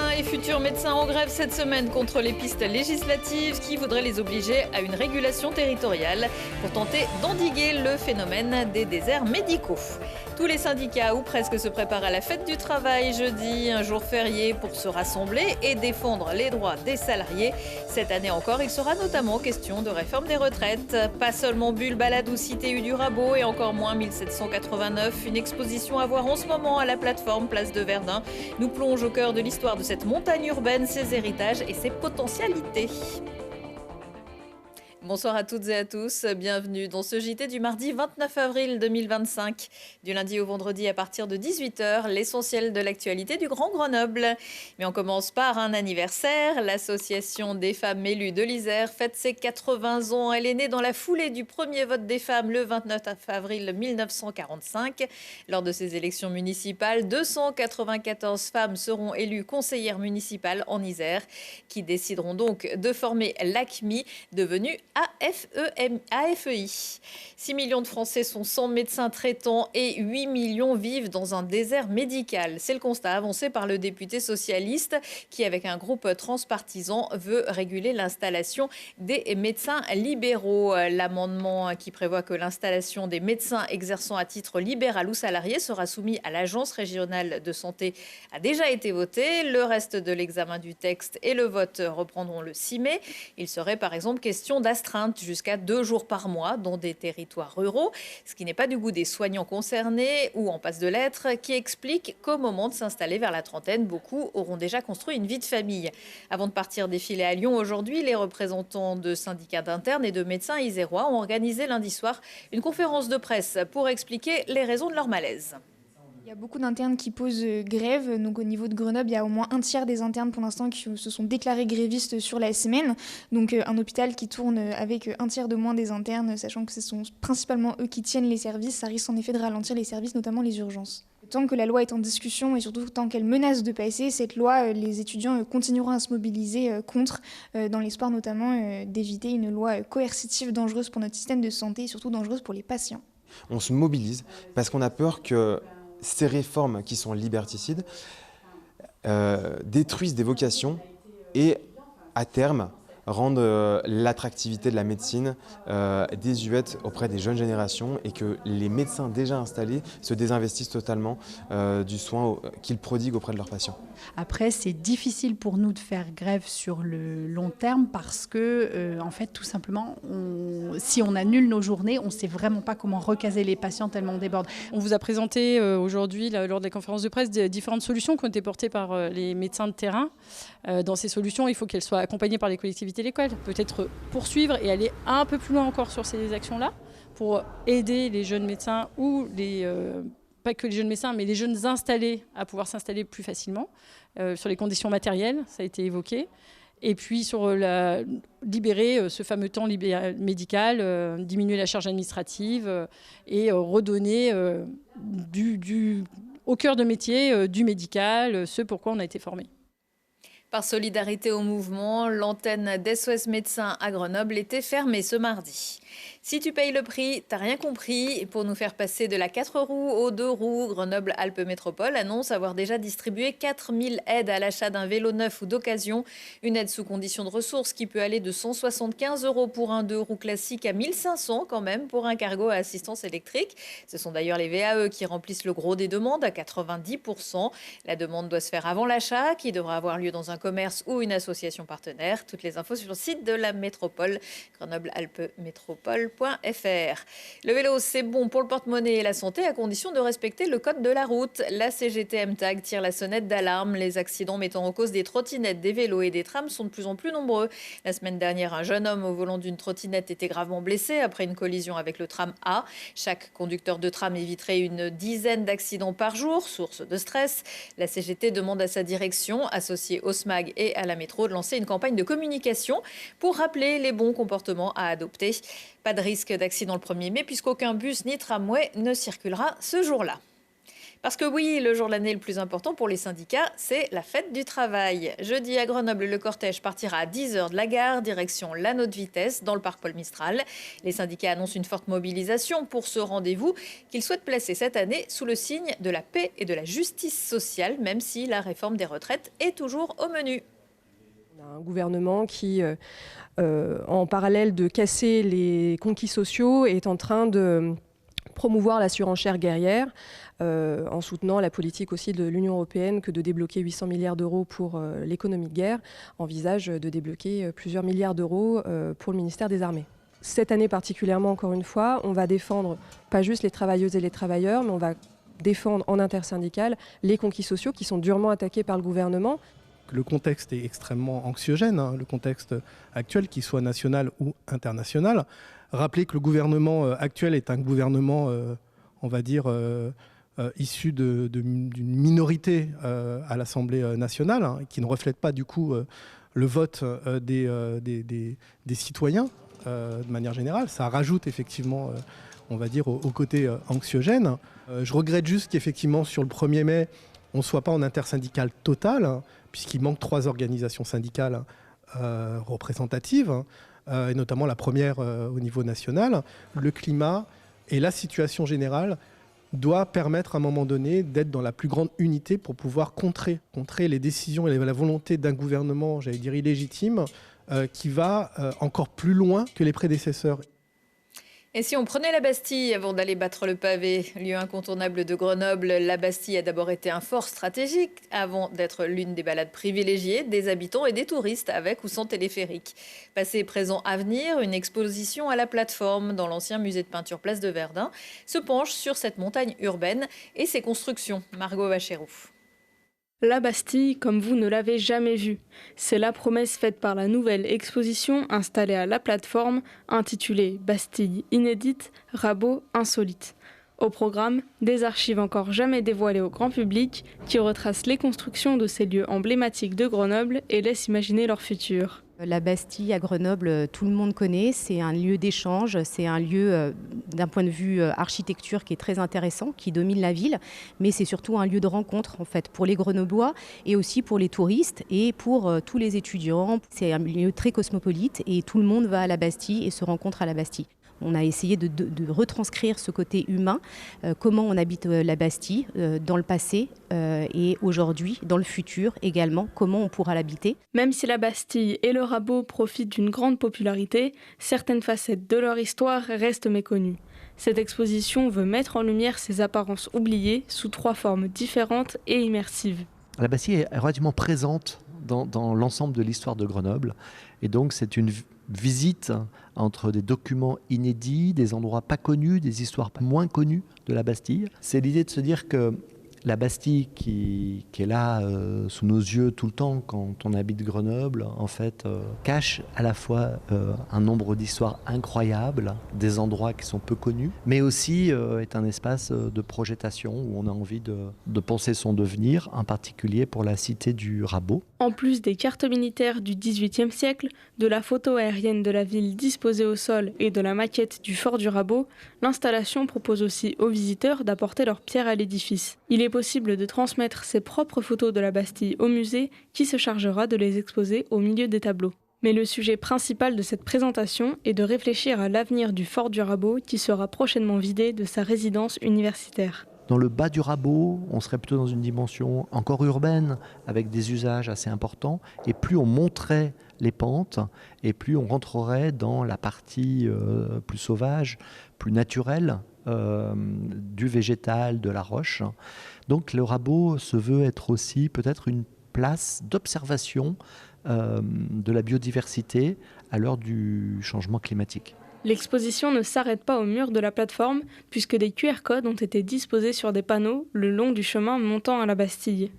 médecins et futurs médecins en grève cette semaine contre les pistes législatives qui voudraient les obliger à une régulation territoriale pour tenter d'endiguer le phénomène des déserts médicaux. Tous les syndicats ou presque se préparent à la fête du travail jeudi, un jour férié pour se rassembler et défendre les droits des salariés. Cette année encore, il sera notamment question de réforme des retraites. Pas seulement Bulle, Balade ou Cité U du Rabot et encore moins 1789. Une exposition à voir en ce moment à la plateforme Place de Verdun nous plonge au cœur de l'histoire de cette montagne urbaine, ses héritages et ses potentialités. Bonsoir à toutes et à tous, bienvenue dans ce JT du mardi 29 avril 2025. Du lundi au vendredi à partir de 18h, l'essentiel de l'actualité du Grand Grenoble. Mais on commence par un anniversaire. L'association des femmes élues de l'Isère fête ses 80 ans. Elle est née dans la foulée du premier vote des femmes le 29 avril 1945. Lors de ces élections municipales, 294 femmes seront élues conseillères municipales en Isère, qui décideront donc de former l'ACMI, devenue AFEI. 6 millions de Français sont sans médecin traitant et 8 millions vivent dans un désert médical. C'est le constat avancé par le député socialiste qui, avec un groupe transpartisan, veut réguler l'installation des médecins libéraux. L'amendement qui prévoit que l'installation des médecins exerçant à titre libéral ou salarié sera soumis à l'Agence régionale de santé a déjà été voté. Le reste de l'examen du texte et le vote reprendront le 6 mai. Il serait par exemple question d'astreinte jusqu'à 2 jours par mois dans des territoires ruraux, ce qui n'est pas du goût des soignants concernés ou en passe de l'être, qui explique qu'au moment de s'installer vers la trentaine, beaucoup auront déjà construit une vie de famille. Avant de partir défiler à Lyon aujourd'hui, les représentants de syndicats d'internes et de médecins isérois ont organisé lundi soir une conférence de presse pour expliquer les raisons de leur malaise. Il y a beaucoup d'internes qui posent grève. Donc au niveau de Grenoble, il y a au moins un tiers des internes pour l'instant qui se sont déclarés grévistes sur la semaine. Donc un hôpital qui tourne avec un tiers de moins des internes, sachant que ce sont principalement eux qui tiennent les services, ça risque en effet de ralentir les services, notamment les urgences. Tant que la loi est en discussion et surtout tant qu'elle menace de passer, cette loi, les étudiants continueront à se mobiliser contre, dans l'espoir notamment d'éviter une loi coercitive dangereuse pour notre système de santé et surtout dangereuse pour les patients. On se mobilise parce qu'on a peur que ces réformes qui sont liberticides détruisent des vocations et, à terme, rendent l'attractivité de la médecine désuète auprès des jeunes générations et que les médecins déjà installés se désinvestissent totalement du soin qu'ils prodiguent auprès de leurs patients. Après, c'est difficile pour nous de faire grève sur le long terme parce que, en fait, tout simplement, si on annule nos journées, on ne sait vraiment pas comment recaser les patients tellement on déborde. On vous a présenté aujourd'hui, lors de la conférence de presse, différentes solutions qui ont été portées par les médecins de terrain. Dans ces solutions, il faut qu'elles soient accompagnées par les collectivités locales. Peut-être poursuivre et aller un peu plus loin encore sur ces actions-là pour aider les jeunes médecins ou pas que les jeunes médecins, mais les jeunes installés à pouvoir s'installer plus facilement. Sur les conditions matérielles, ça a été évoqué. Et puis sur libérer ce fameux temps médical, diminuer la charge administrative et redonner au cœur de métier du médical, ce pourquoi on a été formé. Par solidarité au mouvement, l'antenne d'SOS Médecins à Grenoble était fermée ce mardi. Si tu payes le prix, t'as rien compris. Pour nous faire passer de la 4 roues aux 2 roues, Grenoble-Alpes Métropole annonce avoir déjà distribué 4000 aides à l'achat d'un vélo neuf ou d'occasion. Une aide sous condition de ressources qui peut aller de 175 € pour un 2 roues classique à 1500 quand même pour un cargo à assistance électrique. Ce sont d'ailleurs les VAE qui remplissent le gros des demandes à 90%. La demande doit se faire avant l'achat qui devra avoir lieu dans un commerce ou une association partenaire. Toutes les infos sur le site de la métropole, grenoble-alpes-métropole.fr. Le vélo, c'est bon pour le porte-monnaie et la santé à condition de respecter le code de la route. La CGT MTAG tire la sonnette d'alarme. Les accidents mettant en cause des trottinettes, des vélos et des trams sont de plus en plus nombreux. La semaine dernière, un jeune homme au volant d'une trottinette était gravement blessé après une collision avec le tram A. Chaque conducteur de tram éviterait une dizaine d'accidents par jour, source de stress. La CGT demande à sa direction, associée au SMAG et à la métro, de lancer une campagne de communication pour rappeler les bons comportements à adopter. Pas de risque d'accident le 1er mai puisqu'aucun bus ni tramway ne circulera ce jour-là. Parce que oui, le jour de l'année le plus important pour les syndicats, c'est la fête du travail. Jeudi à Grenoble, le cortège partira à 10h de la gare, direction l'Anneau de Vitesse, dans le parc Paul Mistral. Les syndicats annoncent une forte mobilisation pour ce rendez-vous qu'ils souhaitent placer cette année sous le signe de la paix et de la justice sociale, même si la réforme des retraites est toujours au menu. On a un gouvernement qui, en parallèle de casser les conquis sociaux, est en train de promouvoir la surenchère guerrière, en soutenant la politique aussi de l'Union européenne que de débloquer 800 milliards d'euros pour l'économie de guerre, envisage de débloquer plusieurs milliards d'euros pour le ministère des Armées. Cette année particulièrement, encore une fois, on va défendre pas juste les travailleuses et les travailleurs, mais on va défendre en intersyndical les conquis sociaux qui sont durement attaqués par le gouvernement. Le contexte est extrêmement anxiogène, le contexte actuel, qu'il soit national ou international. Rappelez que le gouvernement actuel est un gouvernement, on va dire, issu d'une minorité à l'Assemblée nationale, qui ne reflète pas du coup le vote des citoyens de manière générale. Ça rajoute effectivement, on va dire, au côté anxiogène. Je regrette juste qu'effectivement sur le 1er mai, on ne soit pas en intersyndical total, puisqu'il manque 3 organisations syndicales représentatives, et notamment la première au niveau national. Le climat et la situation générale doit permettre à un moment donné d'être dans la plus grande unité pour pouvoir contrer les décisions et la volonté d'un gouvernement, j'allais dire illégitime, qui va encore plus loin que les prédécesseurs. Et si on prenait la Bastille avant d'aller battre le pavé, lieu incontournable de Grenoble, la Bastille a d'abord été un fort stratégique avant d'être l'une des balades privilégiées des habitants et des touristes avec ou sans téléphérique. Passé, présent, avenir, une exposition à la plateforme dans l'ancien musée de peinture Place de Verdun se penche sur cette montagne urbaine et ses constructions. Margot Vacherouf. La Bastille, comme vous ne l'avez jamais vue. C'est la promesse faite par la nouvelle exposition installée à la plateforme, intitulée Bastille inédite, rabots insolites. Au programme, des archives encore jamais dévoilées au grand public qui retracent les constructions de ces lieux emblématiques de Grenoble et laissent imaginer leur futur. La Bastille à Grenoble, tout le monde connaît, c'est un lieu d'échange, c'est un lieu d'un point de vue architecture qui est très intéressant, qui domine la ville, mais c'est surtout un lieu de rencontre en fait pour les Grenoblois et aussi pour les touristes et pour tous les étudiants. C'est un lieu très cosmopolite et tout le monde va à la Bastille et se rencontre à la Bastille. On a essayé de retranscrire ce côté humain, comment on habite la Bastille dans le passé et aujourd'hui, dans le futur également, comment on pourra l'habiter. Même si la Bastille et le rabot profitent d'une grande popularité, certaines facettes de leur histoire restent méconnues. Cette exposition veut mettre en lumière ces apparences oubliées sous 3 formes différentes et immersives. La Bastille est relativement présente dans l'ensemble de l'histoire de Grenoble et donc c'est une visite entre des documents inédits, des endroits pas connus, des histoires moins connues de la Bastille. C'est l'idée de se dire que la Bastille qui est là sous nos yeux tout le temps quand on habite Grenoble, en fait, cache à la fois un nombre d'histoires incroyables, des endroits qui sont peu connus, mais aussi est un espace de projetation où on a envie de penser son devenir, en particulier pour la cité du Rabot. En plus des cartes militaires du XVIIIe siècle, de la photo aérienne de la ville disposée au sol et de la maquette du fort du Rabot, l'installation propose aussi aux visiteurs d'apporter leur pierre à l'édifice. Il est possible de transmettre ses propres photos de la Bastille au musée qui se chargera de les exposer au milieu des tableaux. Mais le sujet principal de cette présentation est de réfléchir à l'avenir du fort du Rabot qui sera prochainement vidé de sa résidence universitaire. Dans le bas du Rabot, on serait plutôt dans une dimension encore urbaine, avec des usages assez importants. Et plus on monterait les pentes, et plus on rentrerait dans la partie plus sauvage, plus naturelle, du végétal, de la roche. Donc le Rabot se veut être aussi peut-être une place d'observation de la biodiversité à l'heure du changement climatique. L'exposition ne s'arrête pas au mur de la plateforme puisque des QR codes ont été disposés sur des panneaux le long du chemin montant à la Bastille.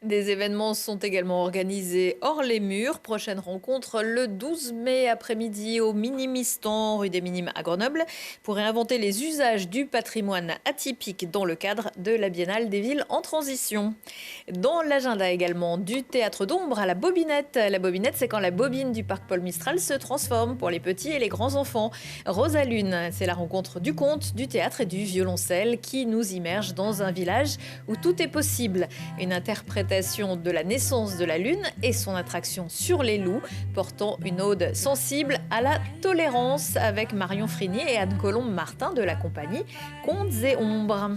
Des événements sont également organisés hors les murs. Prochaine rencontre le 12 mai après-midi au Minimistan, rue des Minimes à Grenoble, pour réinventer les usages du patrimoine atypique dans le cadre de la Biennale des villes en transition. Dans l'agenda également du théâtre d'ombre à la Bobinette. La Bobinette, c'est quand la bobine du parc Paul Mistral se transforme pour les petits et les grands enfants. Rosa Lune, c'est la rencontre du conte, du théâtre et du violoncelle qui nous immerge dans un village où tout est possible. Une interprétation de la naissance de la Lune et son attraction sur les loups, portant une ode sensible à la tolérance avec Marion Frinier et Anne Colombe-Martin de la compagnie Contes et Ombres.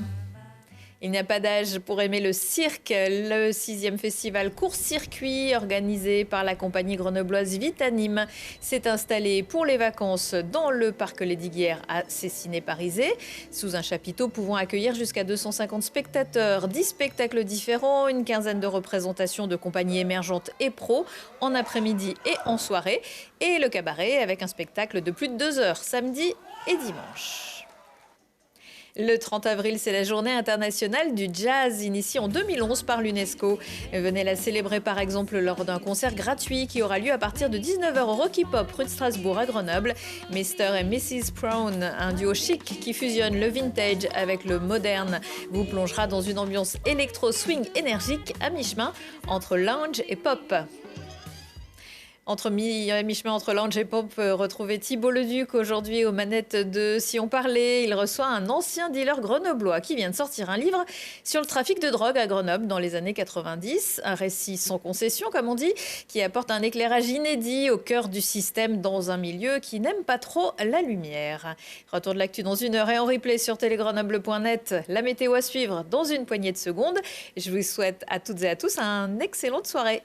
Il n'y a pas d'âge pour aimer le cirque. Le 6e festival court-circuit organisé par la compagnie grenobloise Vitanime s'est installé pour les vacances dans le parc Lesdiguières à Cessiné-Parisé, sous un chapiteau pouvant accueillir jusqu'à 250 spectateurs. 10 spectacles différents, une quinzaine de représentations de compagnies émergentes et pros en après-midi et en soirée, et le cabaret avec un spectacle de plus de 2 heures samedi et dimanche. Le 30 avril, c'est la journée internationale du jazz, initiée en 2011 par l'UNESCO. Venez la célébrer par exemple lors d'un concert gratuit qui aura lieu à partir de 19h au Rocky Pop, rue de Strasbourg à Grenoble. Mr. et Mrs. Brown, un duo chic qui fusionne le vintage avec le moderne, vous plongera dans une ambiance électro-swing énergique à mi-chemin entre lounge et pop. Mi-chemin entre lounge et pop, retrouvez Thibault Leduc aujourd'hui aux manettes de Si on parlait. Il reçoit un ancien dealer grenoblois qui vient de sortir un livre sur le trafic de drogue à Grenoble dans les années 90. Un récit sans concession, comme on dit, qui apporte un éclairage inédit au cœur du système dans un milieu qui n'aime pas trop la lumière. Retour de l'actu dans 1 heure et en replay sur télégrenoble.net. La météo à suivre dans une poignée de secondes. Je vous souhaite à toutes et à tous une excellente soirée.